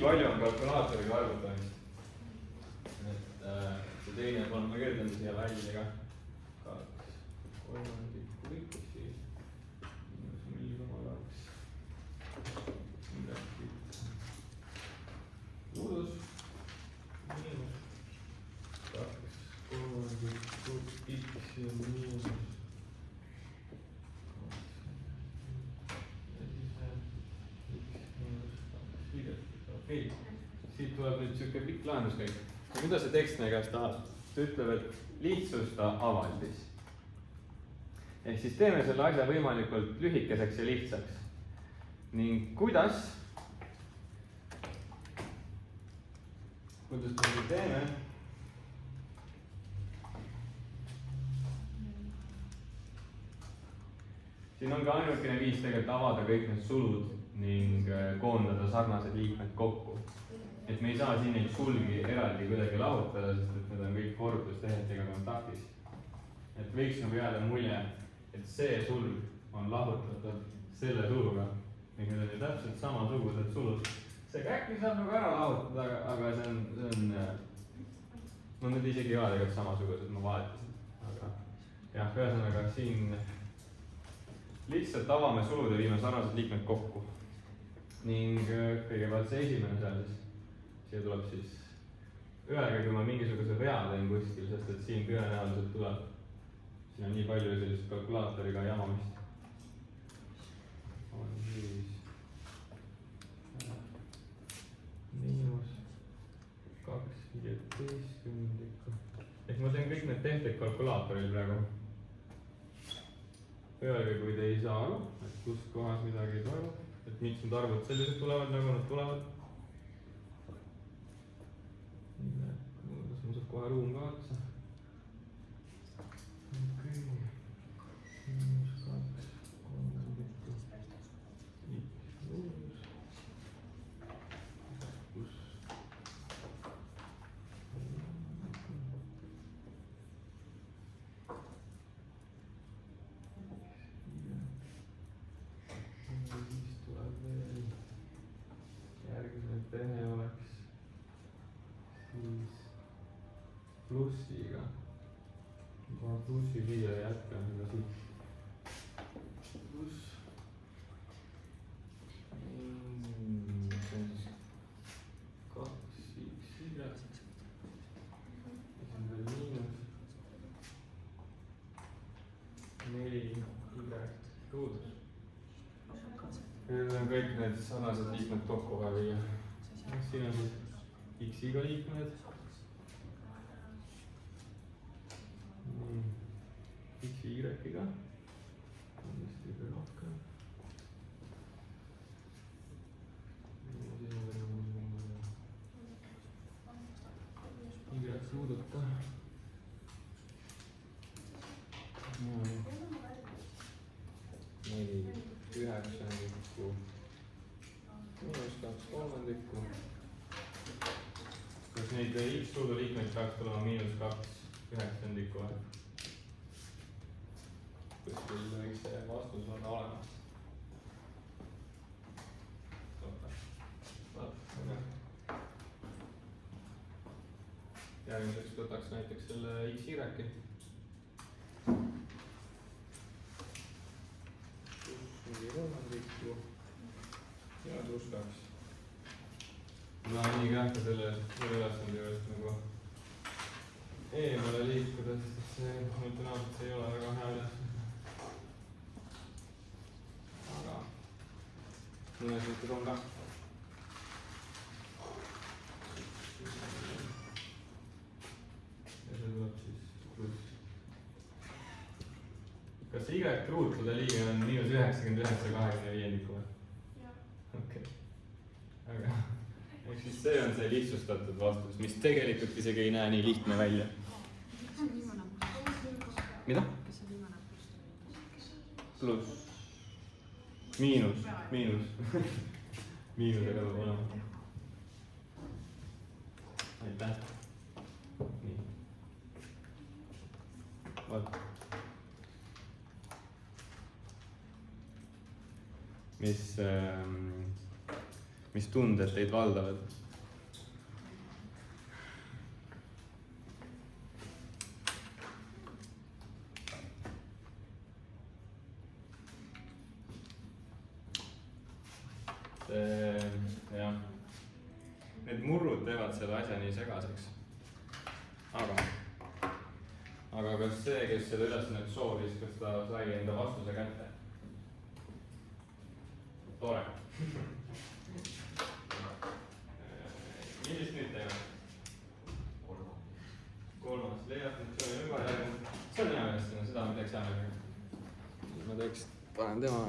palju on kalkulaatoriga arvutamist. Et see teine palun ma kirjutan siia välja ka. 2/3 üksi. Miinus 0,2. Puudus. Miinus 2/3 x ja miinus. Okei, siit tuleb nüüd siuke pikk lahenduskäik. Ja mida see tekst meie käest tahab? Ta ütleb, et lihtsusta avaldis. Ehk siis teeme selle asja võimalikult lühikeseks ja lihtsaks. Ning kuidas me seda teeme? Siin on ka ainukene viis tegelikult avada kõik need sulud ning koondada sarnased liikmed kokku. Et me ei saa siin neid sulgi eraldi kuidagi lahutada, sest et need on kõik kordustehetega kontaktis. Et võiks nagu jääda mulje, et see sulg on lahutatud selle suluga. Ning need on ju täpselt samasugused sulud. See äkki saab nagu ära lahutada, aga see on no need isegi ei ole tegelikult samasugused, ma valetasin. Aga jah, ühesõnaga siin lihtsalt avame sulud ja viime sarnased liikmed kokku. Ning kõigepealt see esimene seal siis. Siia tuleb siis, öelge, kui ma mingisuguse vea teen kuskil, sest et siin tõenäoliselt tuleb. Siin on nii palju sellist kalkulaatoriga jamamist. On siis miinus 2/15. Ehk ma teen kõik need tehted kalkulaatoril praegu. Öelge, kui te ei saa aru, et kus kohas midagi toimub, et miks need arvud sellised tulevad, nagu nad tulevad. Kas mul saab kohe ruum ka otsa? Okei. Miinus 2/3 x pluss. Kus? Siis tuleb veel järgmine tehe oleks siis plussiga. Ma plussi siia jätkan seda siit. Pluss. See on siis 2x, y. Siis on veel miinus 4y ruudus. Nüüd on kõik need sarnased liikmed kokku vaja viia. Siin on siis x-iga liikmed. X-y-iga. On vist juba rohkem. Y suudata. Neli üheksandikku. Miinus 2/3. Kas neid x-suudu liikmeid peaks tulema miinus 2/9 või? Kuskil võiks see vastus on olemas. Järgmiseks võtaks näiteks selle x-y. Mingi 3 ja pluss 2. Ma nii kähka selle ülesande juurest nagu eemale liikuda, sest et see, ma ütlen ausalt, see ei ole väga hea ülesanne. Aga mõnes mõttes on ka. Ja see tuleb siis pluss. Kas see y ruutude liige on miinus 99/25 või? Okei. Aga ehk siis see on see lihtsustatud vastus, mis tegelikult isegi ei näe nii lihtne välja. Mida? Pluss. Miinus. Miinusega peab olema. Aitäh. Nii. Vaat. Mis mis tunded teid valdavad? Jah, need murrud teevad selle asja nii segaseks. aga kas see, kes seda ülesannet soovis, kas ta sai enda vastuse kätte? Tore. Millist nüüd teeme? Kolmas. Leiad funktsiooni ümber. See on hea ülesanne, seda ma teeks hea meelega. Ma teeks, panen tema